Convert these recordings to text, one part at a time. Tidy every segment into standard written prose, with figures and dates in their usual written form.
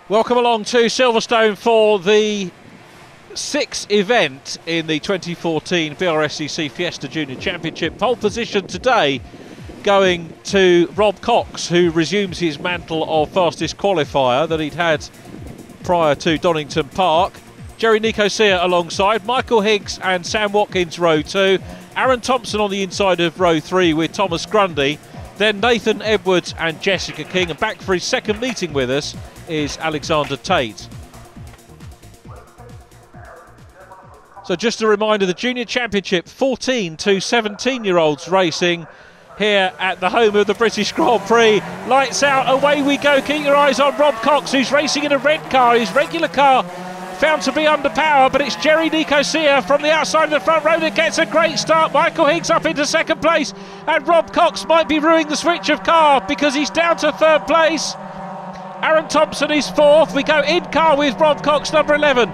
Welcome along to Silverstone for the sixth event in the 2014 BRSCC Fiesta Junior Championship. Pole position today going to Rob Cox, who resumes his mantle of fastest qualifier that he'd had prior to Donington Park. Jerry Nicosia alongside, Michael Higgs and Sam Watkins row 2, Aaron Thompson on the inside of row 3 with Thomas Grundy, then Nathan Edwards and Jessica King, and back for his second meeting with us is Alexander Tate. So just a reminder, the Junior Championship, 14 to 17-year-olds racing here at the home of the British Grand Prix. Lights out, away we go. Keep your eyes on Rob Cox, who's racing in a red car. His regular car found to be under power, but it's Jerry Nicosia from the outside of the front row that gets a great start. Michael Higgs up into second place, and Rob Cox might be ruining the switch of car because he's down to third place. Aaron Thompson is fourth. We go in car with Rob Cox, number 11.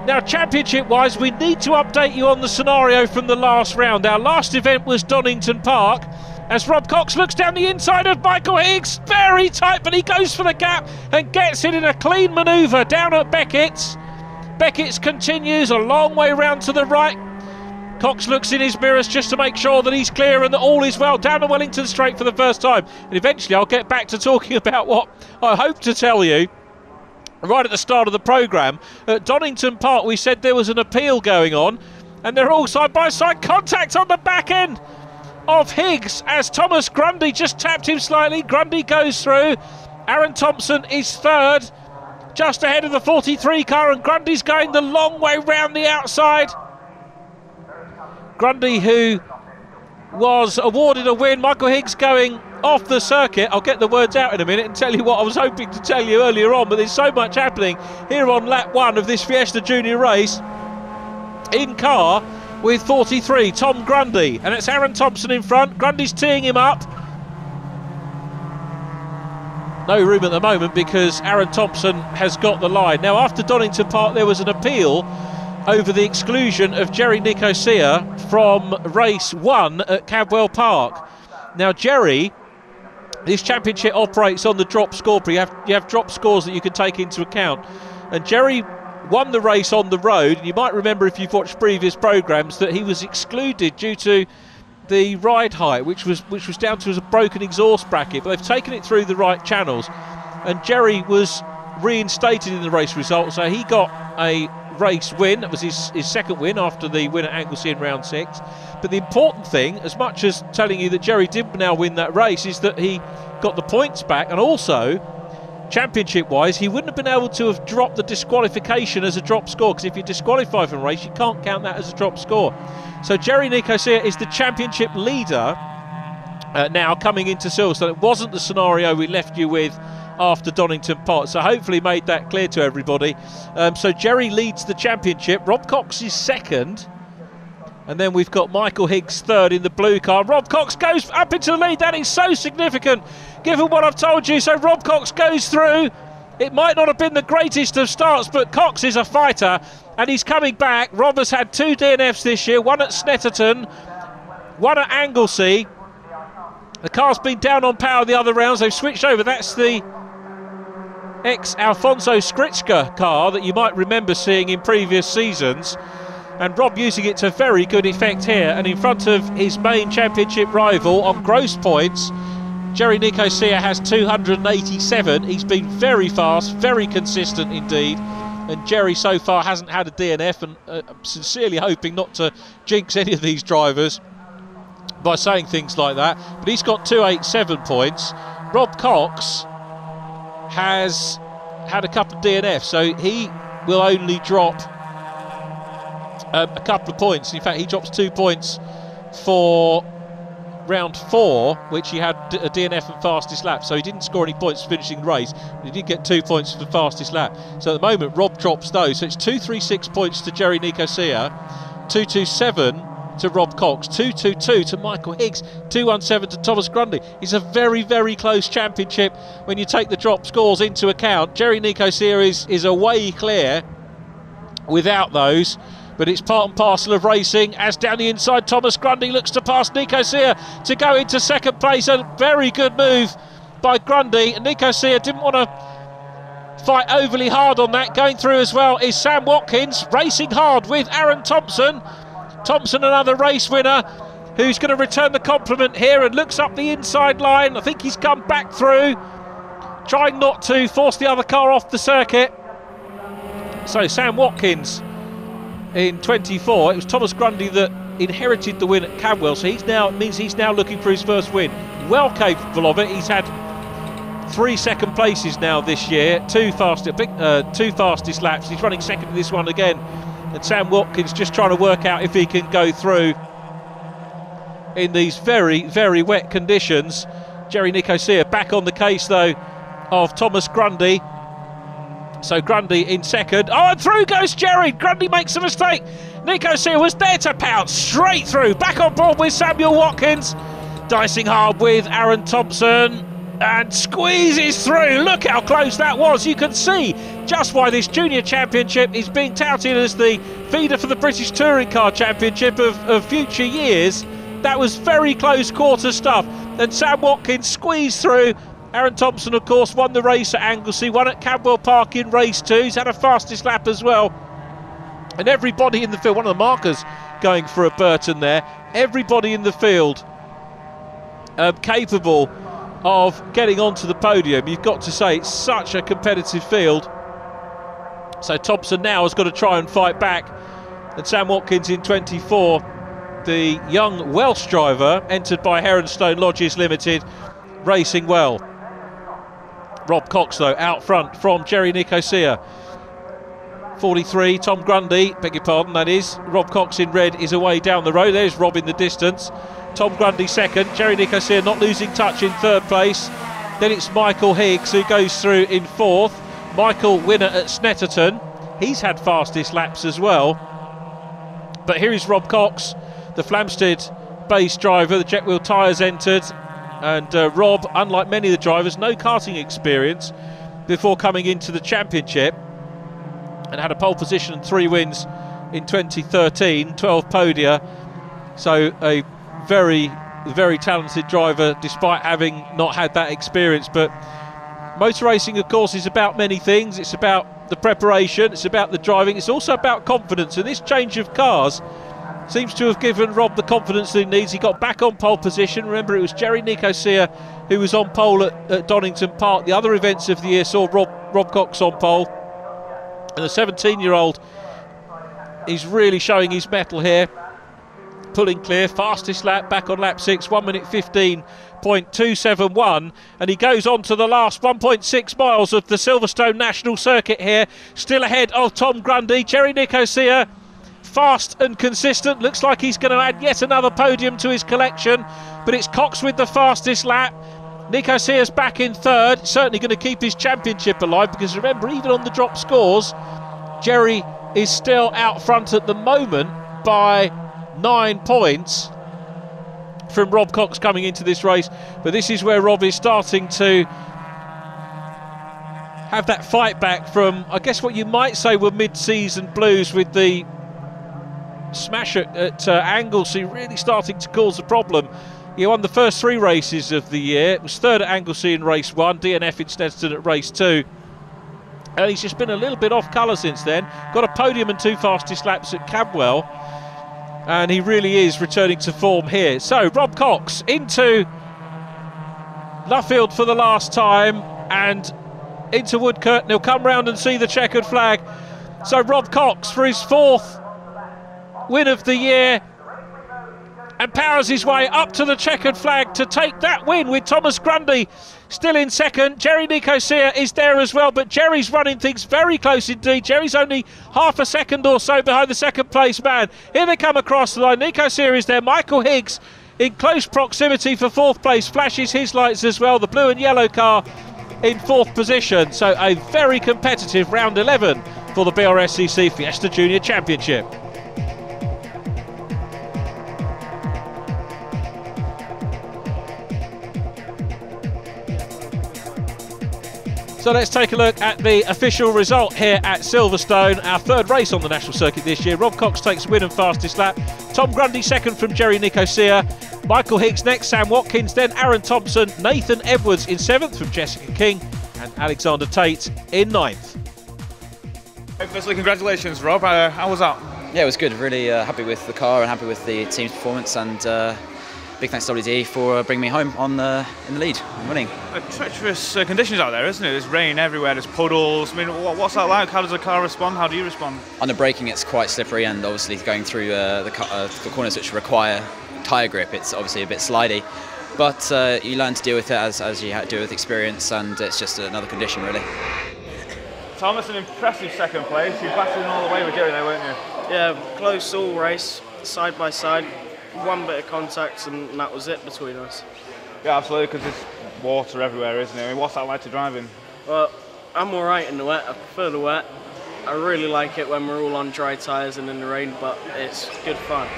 Now, championship-wise, we need to update you on the scenario from the last round. Our last event was Donington Park, as Rob Cox looks down the inside of Michael Higgs. Very tight, but he goes for the gap and gets it in a clean manoeuvre down at Beckett's. Beckett's continues a long way round to the right. Cox looks in his mirrors just to make sure that he's clear and that all is well. Down the Wellington Straight for the first time. And eventually I'll get back to talking about what I hope to tell you right at the start of the programme. At Donington Park we said there was an appeal going on, and they're all side by side. Contact on the back end of Higgs as Thomas Grundy just tapped him slightly. Grundy goes through. Aaron Thompson is third, just ahead of the 43 car, and Grundy's going the long way round the outside. Grundy, who was awarded a win. Michael Higgs going off the circuit. I'll get the words out in a minute and tell you what I was hoping to tell you earlier on, but there's so much happening here on lap 1 of this Fiesta Junior race. In car with 43, Tom Grundy, and it's Aaron Thompson in front. Grundy's teeing him up. No room at the moment because Aaron Thompson has got the line. Now, after Donington Park, there was an appeal over the exclusion of Jerry Nicosia from race 1 at Cadwell Park. Now, Jerry, this championship operates on the drop score. You have drop scores that you can take into account. And Jerry won the race on the road. And you might remember, if you've watched previous programmes, that he was excluded due to the ride height, which was down to a broken exhaust bracket. But they've taken it through the right channels. And Jerry was reinstated in the race result, so he got a race win. That was his second win after the win at Anglesey in round 6. But the important thing, as much as telling you that Jerry did now win that race, is that he got the points back, and also championship wise he wouldn't have been able to have dropped the disqualification as a drop score, because if you're disqualified from a race you can't count that as a drop score. So Jerry Nicosia is the championship leader now coming into Silverstone. It wasn't the scenario we left you with after Donington Park, so hopefully made that clear to everybody. So Jerry leads the championship. Rob Cox is second, and then we've got Michael Higgs third in the blue car. Rob Cox goes up into the lead. That is so significant given what I've told you. So Rob Cox goes through. It might not have been the greatest of starts, but Cox is a fighter and he's coming back. Rob has had 2 DNFs this year, one at Snetterton, one at Anglesey. The car's been down on power the other rounds. They've switched over. That's the ex-Alfonso Skritska car that you might remember seeing in previous seasons. And Rob using it to very good effect here. And in front of his main championship rival on gross points, Jerry Nicosia has 287. He's been very fast, very consistent indeed. And Jerry so far hasn't had a DNF, and I'm sincerely hoping not to jinx any of these drivers by saying things like that. But he's got 287 points. Rob Cox has had a couple of DNFs, so he will only drop a couple of points. In fact, he drops 2 points for round 4, which he had a DNF and fastest lap, so he didn't score any points for finishing the race, but he did get 2 points for fastest lap. So at the moment Rob drops those, so it's 236 points to Jerry Nicosia, 227 to Rob Cox, 222 to Michael Higgs, 217 to Thomas Grundy. It's a very, very close championship when you take the drop scores into account. Jerry Nicosia is away clear without those, but it's part and parcel of racing. As down the inside, Thomas Grundy looks to pass Nicosia to go into second place. A very good move by Grundy, and Nicosia didn't want to fight overly hard on that. Going through as well is Sam Watkins, racing hard with Aaron Thompson. Thompson, another race winner, who's going to return the compliment here and looks up the inside line. I think he's come back through, trying not to force the other car off the circuit. So Sam Watkins in 24. It was Thomas Grundy that inherited the win at Cadwell, so he's now looking for his first win. Well capable of it. He's had 3 second places now this year, two fastest laps. He's running second in this one again, and Sam Watkins just trying to work out if he can go through in these very, very wet conditions. Jerry Nicosia back on the case though of Thomas Grundy. So Grundy in second. Oh, and through goes Jerry. Grundy makes a mistake. Nicosia was there to pounce straight through. Back on board with Samuel Watkins. Dicing hard with Aaron Thompson and squeezes through. Look how close that was. You can see just why this junior championship is being touted as the feeder for the British Touring Car Championship of future years. That was very close quarter stuff. And Sam Watkins squeezed through. Aaron Thompson, of course, won the race at Anglesey, won at Cadwell Park in race 2. He's had a fastest lap as well. And everybody in the field, one of the markers going for a Burton there, everybody in the field capable of getting onto the podium. You've got to say, it's such a competitive field. So Thompson now has got to try and fight back. And Sam Watkins in 24, the young Welsh driver, entered by Heronstone Lodges Limited, racing well. Rob Cox though out front from Jerry Nicosia. 43, Tom Grundy, beg your pardon, that is. Rob Cox in red is away down the road. There's Rob in the distance. Tom Grundy second. Jerry Nicosia not losing touch in third place. Then it's Michael Higgs who goes through in fourth. Michael, winner at Snetterton. He's had fastest laps as well. But here is Rob Cox, the Flamstead base driver. The Jetwheel tyres entered. And Rob, unlike many of the drivers, no karting experience before coming into the championship, and had a pole position and 3 wins in 2013, 12 podia. So a very, very talented driver despite having not had that experience. But motor racing, of course, is about many things. It's about the preparation, it's about the driving, it's also about confidence. And this change of cars seems to have given Rob the confidence that he needs. He got back on pole position. Remember, it was Jerry Nicosia who was on pole at Donington Park. The other events of the year saw Rob Cox on pole. And the 17-year-old is really showing his mettle here. Pulling clear, fastest lap, back on lap 6, 1 minute 15.271. And he goes on to the last 1.6 miles of the Silverstone National Circuit here. Still ahead of Tom Grundy. Jerry Nicosia, fast and consistent, looks like he's going to add yet another podium to his collection, but it's Cox with the fastest lap. Nicosia's back in third, certainly going to keep his championship alive, because remember, even on the drop scores, Jerry is still out front at the moment by 9 points from Rob Cox coming into this race. But this is where Rob is starting to have that fight back from, I guess, what you might say were mid-season blues, with the smash at Anglesey really starting to cause a problem. He won the first 3 races of the year. It was third at Anglesey in race 1, DNF in Snetterton at race 2. And he's just been a little bit off colour since then. Got a podium and 2 fastest laps at Cadwell. And he really is returning to form here. So Rob Cox into Luffield for the last time and into Woodcote. He'll come round and see the checkered flag. So Rob Cox for his 4th win of the year, and powers his way up to the checkered flag to take that win, with Thomas Grundy still in second. Jerry Nicosia is there as well, but Jerry's running things very close indeed. Jerry's only half a second or so behind the second place man. Here they come across the line. Nicosia is there. Michael Higgs in close proximity for 4th place, flashes his lights as well. The blue and yellow car in 4th position. So a very competitive round 11 for the BRSCC Fiesta Junior Championship. So let's take a look at the official result here at Silverstone, our 3rd race on the national circuit this year. Rob Cox takes win and fastest lap. Tom Grundy second from Jerry Nicosia. Michael Higgs next, Sam Watkins, then Aaron Thompson, Nathan Edwards in 7th from Jessica King, and Alexander Tate in 9th. Firstly, congratulations, Rob. How was that? Yeah, it was good. Really happy with the car and happy with the team's performance, and big thanks to WD for bringing me home in the lead and winning. Treacherous conditions out there, isn't it? There's rain everywhere, there's puddles. I mean, what's that like? How does the car respond? How do you respond? On the braking, it's quite slippery, and obviously going through the corners which require tyre grip, it's obviously a bit slidey. But you learn to deal with it as you do with experience, and it's just another condition, really. Thomas, an impressive second place. You battled all the way with Jerry there, weren't you? Yeah, close all race, side by side. One bit of contact and that was it between us. Yeah, absolutely, because there's water everywhere, isn't it? I mean, what's that like to drive in? Well, I'm alright in the wet. I prefer the wet. I really like it when we're all on dry tyres and in the rain, but it's good fun.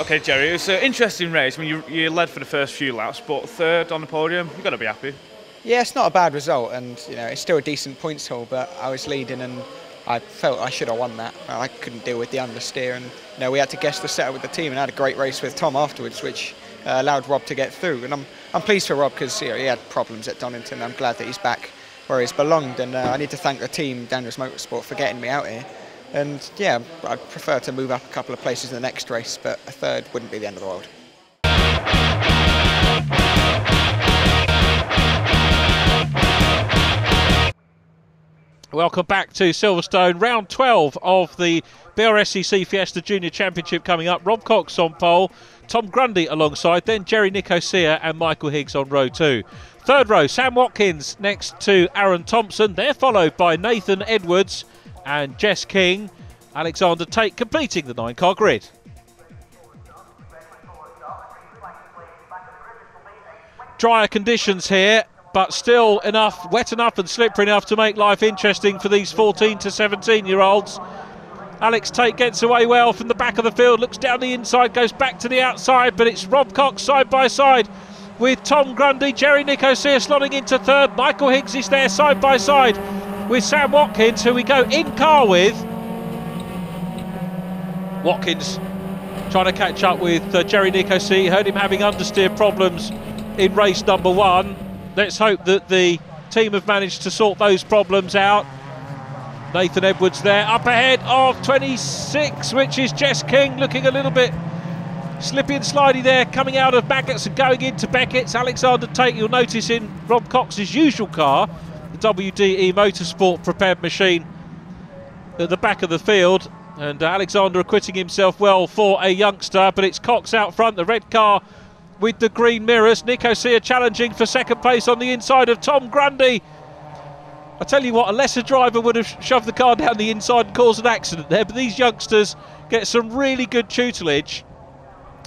Okay, Jerry, it was an interesting race. I mean, you led for the first few laps, but 3rd on the podium, you've got to be happy. Yeah, it's not a bad result, and it's still a decent points haul, but I was leading and I felt I should have won that. I couldn't deal with the understeer, and we had to guess the setup with the team and had a great race with Tom afterwards, which allowed Rob to get through. And I'm pleased for Rob because he had problems at Donington. I'm glad that he's back where he's belonged, and I need to thank the team, Daniels Motorsport, for getting me out here. And yeah, I'd prefer to move up a couple of places in the next race, but a 3rd wouldn't be the end of the world. Welcome back to Silverstone, round 12 of the BRSCC Fiesta Junior Championship coming up. Rob Cox on pole, Tom Grundy alongside, then Jerry Nicosia and Michael Higgs on row 2. 3rd row, Sam Watkins next to Aaron Thompson. They're followed by Nathan Edwards and Jess King. Alexander Tate completing the 9-car grid. Drier conditions here, but still wet enough and slippery enough to make life interesting for these 14 to 17-year-olds. Alex Tate gets away well from the back of the field, looks down the inside, goes back to the outside, but it's Rob Cox side by side with Tom Grundy. Jerry Nicosia slotting into 3rd. Michael Higgs is there side by side with Sam Watkins, who we go in car with. Watkins trying to catch up with Jerry Nicosia. Heard him having understeer problems in race number 1. Let's hope that the team have managed to sort those problems out. Nathan Edwards there, up ahead of 26, which is Jess King, looking a little bit slippy and slidey there, coming out of Baggett's and going into Beckett's. Alexander Tate, you'll notice in Rob Cox's usual car, the WDE Motorsport prepared machine at the back of the field. And Alexander acquitting himself well for a youngster, but it's Cox out front, the red car with the green mirrors. Nicosia challenging for 2nd place on the inside of Tom Grundy. I tell you what, a lesser driver would have shoved the car down the inside and caused an accident there, but these youngsters get some really good tutelage.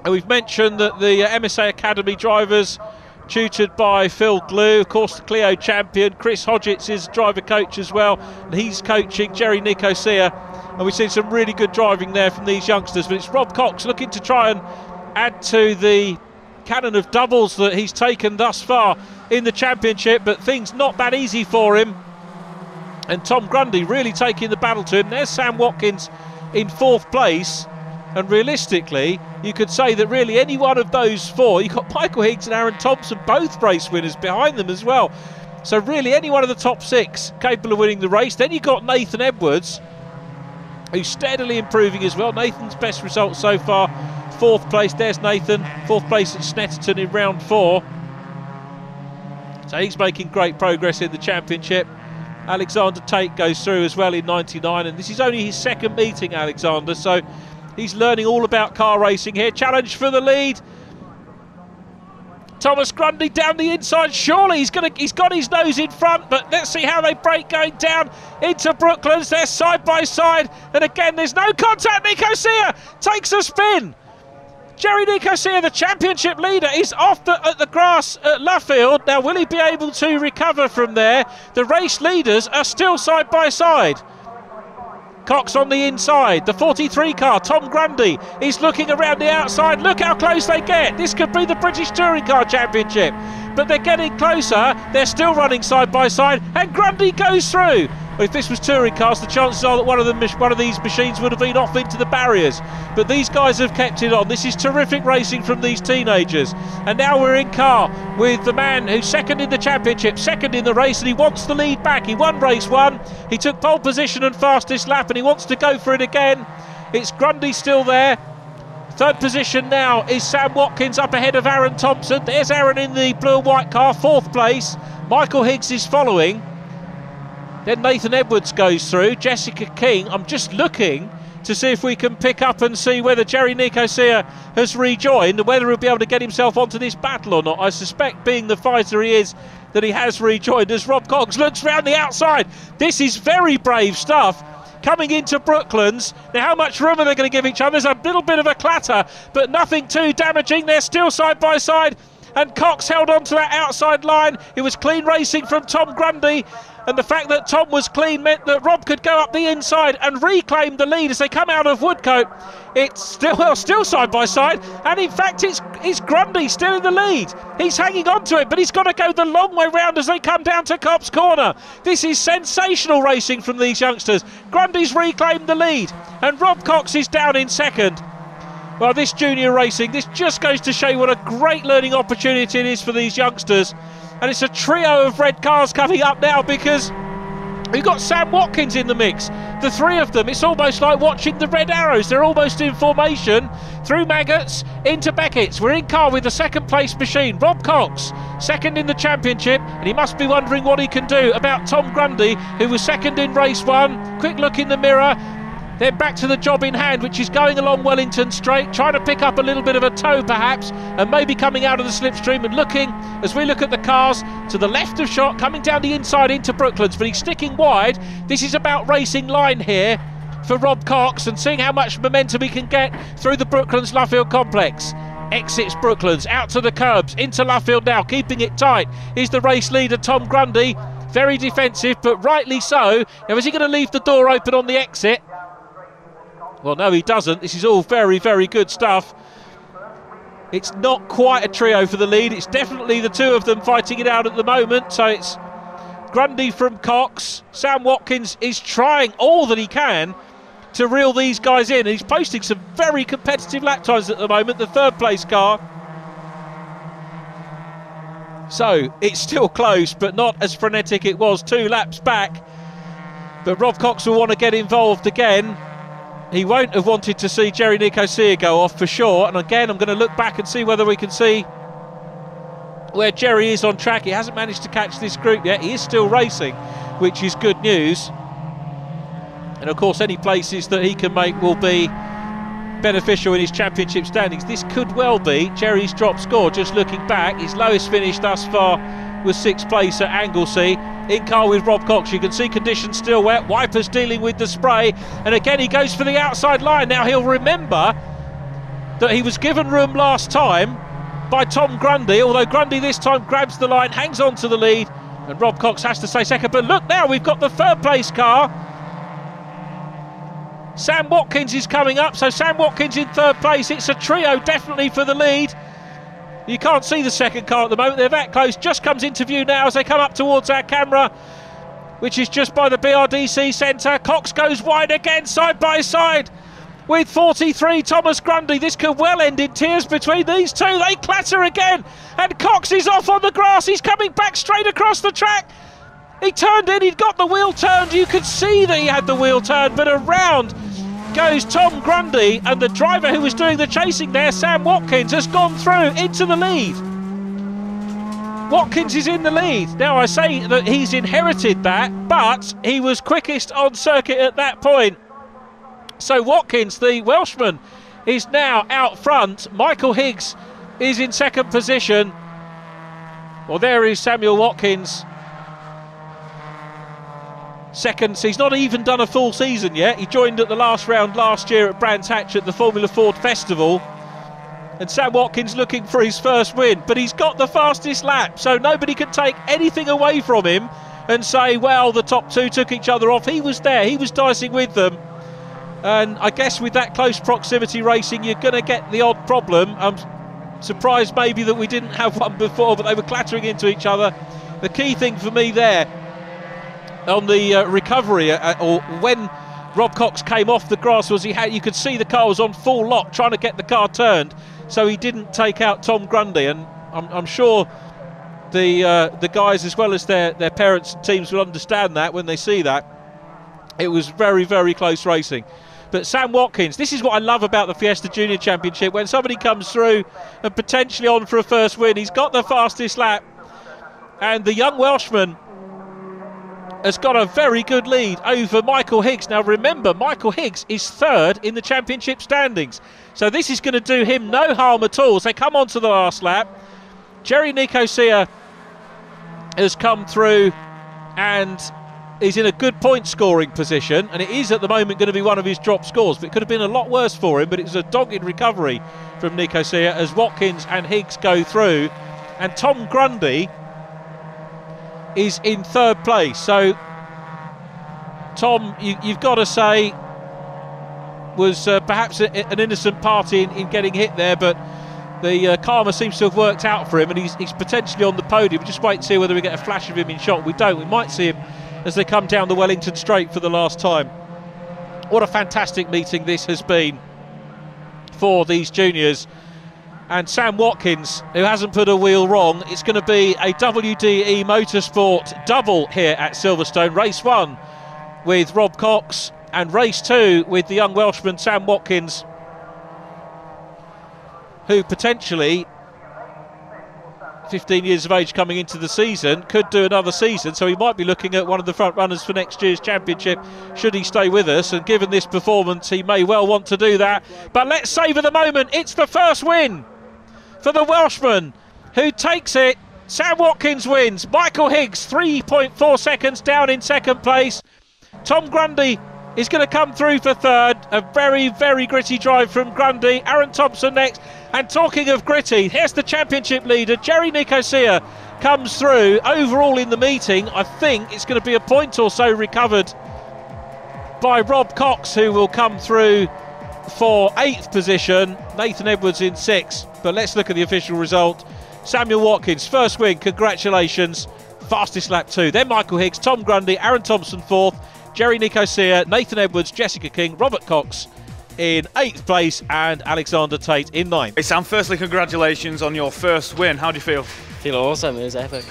And we've mentioned that the MSA Academy drivers tutored by Phil Glue, of course the Clio champion. Chris Hodgetts is driver coach as well, and he's coaching Jerry Nicosia. And we've seen some really good driving there from these youngsters, but it's Rob Cox looking to try and add to the cannon of doubles that he's taken thus far in the championship, but things not that easy for him. And Tom Grundy really taking the battle to him. There's Sam Watkins in 4th place, and realistically you could say that really any one of those 4, you've got Michael Higgs and Aaron Thompson, both race winners behind them as well, so really any one of the top 6 capable of winning the race. Then you've got Nathan Edwards, who's steadily improving as well. Nathan's best result so far, 4th place. There's Nathan, 4th place at Snetterton in round 4. So he's making great progress in the championship. Alexander Tate goes through as well in 99, and this is only his 2nd meeting, Alexander, so he's learning all about car racing here. Challenge for the lead. Thomas Grundy down the inside. Surely he's got his nose in front, but let's see how they break going down into Brooklands. They're side by side, and again there's no contact. Nicosia takes a spin. Jerry Nicosia, the championship leader, is off at the grass at Luffield. Now, will he be able to recover from there? The race leaders are still side by side. Cox on the inside, the 43 car, Tom Grundy, is looking around the outside. Look how close they get. This could be the British Touring Car Championship. But they're getting closer. They're still running side by side, and Grundy goes through. If this was touring cars, the chances are that one of these machines would have been off into the barriers. But these guys have kept it on. This is terrific racing from these teenagers. And now we're in car with the man who's second in the championship, second in the race, and he wants the lead back. He won race 1. He took pole position and fastest lap, and he wants to go for it again. It's Grundy still there. Third position now is Sam Watkins up ahead of Aaron Thompson. There's Aaron in the blue and white car, 4th place. Michael Higgs is following. Then Nathan Edwards goes through. Jessica King, I'm just looking to see if we can pick up and see whether Jerry Nicosia has rejoined and whether he'll be able to get himself onto this battle or not. I suspect, being the fighter he is, that he has rejoined as Rob Cox looks round the outside. This is very brave stuff. Coming into Brooklands. Now, how much room are they going to give each other? There's a little bit of a clatter, but nothing too damaging. They're still side by side, and Cox held on to that outside line. It was clean racing from Tom Grundy, and the fact that Tom was clean meant that Rob could go up the inside and reclaim the lead as they come out of Woodcote. It's still side by side, and in fact it's Grundy still in the lead. He's hanging on to it, but he's got to go the long way round as they come down to Cops Corner. This is sensational racing from these youngsters. Grundy's reclaimed the lead, and Rob Cox is down in second. Well, this junior racing, this just goes to show you what a great learning opportunity it is for these youngsters. And it's a trio of red cars coming up now, because we've got Sam Watkins in the mix. The three of them, it's almost like watching the red arrows. They're almost in formation through Maggots into Beckett's. We're in car with the second place machine. Rob Cox, second in the championship, and he must be wondering what he can do about Tom Grundy, who was second in race 1. Quick look in the mirror. Then back to the job in hand, which is going along Wellington Straight, trying to pick up a little bit of a toe perhaps, and maybe coming out of the slipstream, and looking, as we look at the cars, to the left of shot, coming down the inside into Brooklands, but he's sticking wide. This is about racing line here for Rob Cox, and seeing how much momentum he can get through the Brooklands Luffield complex. Exits Brooklands, out to the curbs, into Luffield now, keeping it tight is the race leader Tom Grundy. Very defensive, but rightly so. Now, is he going to leave the door open on the exit? Well, no, he doesn't. This is all very, very good stuff. It's not quite a trio for the lead. It's definitely the two of them fighting it out at the moment. So it's Grundy from Cox. Sam Watkins is trying all that he can to reel these guys in. He's posting some very competitive lap times at the moment, the third place car. So it's still close, but not as frenetic it was 2 laps back. But Rob Cox will want to get involved again. He won't have wanted to see Jerry Nicosia go off for sure. And again, I'm going to look back and see whether we can see where Jerry is on track. He hasn't managed to catch this group yet. He is still racing, which is good news. And of course, any places that he can make will be beneficial in his championship standings. This could well be Jerry's drop score. Just looking back, his lowest finish thus far was 6th place at Anglesey. In car with Rob Cox, you can see conditions still wet, wipers dealing with the spray, and again he goes for the outside line. Now he'll remember that he was given room last time by Tom Grundy, although Grundy this time grabs the line, hangs on to the lead, and Rob Cox has to stay second. But look now, we've got the third place car. Sam Watkins is coming up, so Sam Watkins in third place. It's a trio definitely for the lead. You can't see the second car at the moment, they're that close. Just comes into view now as they come up towards our camera, which is just by the BRDC centre. Cox goes wide again, side by side with 43 Thomas Grundy. This could well end in tears between these two. They clatter again, and Cox is off on the grass. He's coming back straight across the track. He turned in, he'd got the wheel turned. You could see that he had the wheel turned, but around goes Tom Grundy, and the driver who was doing the chasing there, Sam Watkins, has gone through into the lead. Watkins is in the lead. Now I say that he's inherited that, but he was quickest on circuit at that point. So Watkins, the Welshman, is now out front. Michael Higgs is in second position. Well, there is Samuel Watkins. Second, so he's not even done a full season yet. He joined at the last round last year at Brands Hatch at the Formula Ford Festival. And Sam Watkins looking for his first win, but he's got the fastest lap, so nobody can take anything away from him and say, well, the top two took each other off. He was there, he was dicing with them. And I guess with that close proximity racing, you're going to get the odd problem. I'm surprised maybe that we didn't have one before, but they were clattering into each other. The key thing for me there on the recovery, or when Rob Cox came off the grass, was you could see the car was on full lock trying to get the car turned, so he didn't take out Tom Grundy. And I'm sure the guys, as well as their parents and teams, will understand that when they see that. It was very, very close racing. But Sam Watkins, this is what I love about the Fiesta Junior Championship. When somebody comes through and potentially on for a first win, he's got the fastest lap, and the young Welshman has got a very good lead over Michael Higgs. Now remember, Michael Higgs is third in the championship standings, so this is going to do him no harm at all. As they come on to the last lap, Jerry Nicosia has come through and is in a good point scoring position, and it is at the moment going to be one of his drop scores, but it could have been a lot worse for him. But it was a dogged recovery from Nicosia as Watkins and Higgs go through, and Tom Grundy is in third place. So Tom, you've got to say, was perhaps an innocent party in getting hit there, but the karma seems to have worked out for him, and he's potentially on the podium. Just wait and see whether we get a flash of him in shot. We don't. We might see him as they come down the Wellington Straight for the last time. What a fantastic meeting this has been for these juniors. And Sam Watkins, who hasn't put a wheel wrong, it's going to be a WDE Motorsport double here at Silverstone. Race 1 with Rob Cox, and race 2 with the young Welshman Sam Watkins, who potentially, 15 years of age coming into the season, could do another season, so he might be looking at one of the front runners for next year's championship should he stay with us, and given this performance he may well want to do that. But let's savour the moment. It's the first win for the Welshman, who takes it. Sam Watkins wins. Michael Higgs 3.4 seconds down in second place. Tom Grundy is going to come through for third. A very, very gritty drive from Grundy. Aaron Thompson next. And talking of gritty, here's the championship leader. Jerry Nicosia comes through. Overall in the meeting, I think it's going to be a point or so recovered by Rob Cox, who will come through for 8th position. Nathan Edwards in 6th. But let's look at the official result. Samuel Watkins, first win, congratulations. Fastest lap 2. Then Michael Higgs, Tom Grundy, Aaron Thompson 4th, Jerry Nicosia, Nathan Edwards, Jessica King, Robert Cox in 8th place, and Alexander Tate in 9th. Hey Sam, firstly congratulations on your first win. How do you feel? Feel awesome, it was epic.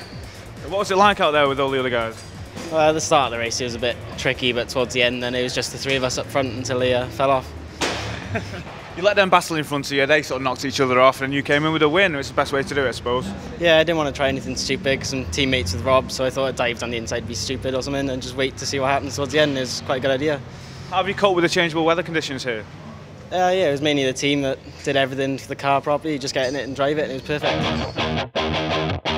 What was it like out there with all the other guys? Well, at the start of the race it was a bit tricky, but towards the end then it was just the 3 of us up front until he fell off. You let them battle in front of you, they sort of knocked each other off, and you came in with a win. It's the best way to do it, I suppose. Yeah, I didn't want to try anything stupid because I'm teammates with Rob, so I thought I'd dive down the inside, be stupid or something, and just wait to see what happens towards the end. It was quite a good idea. How have you coped with the changeable weather conditions here? Yeah, it was mainly the team that did everything for the car properly, just get in it and drive it, and it was perfect.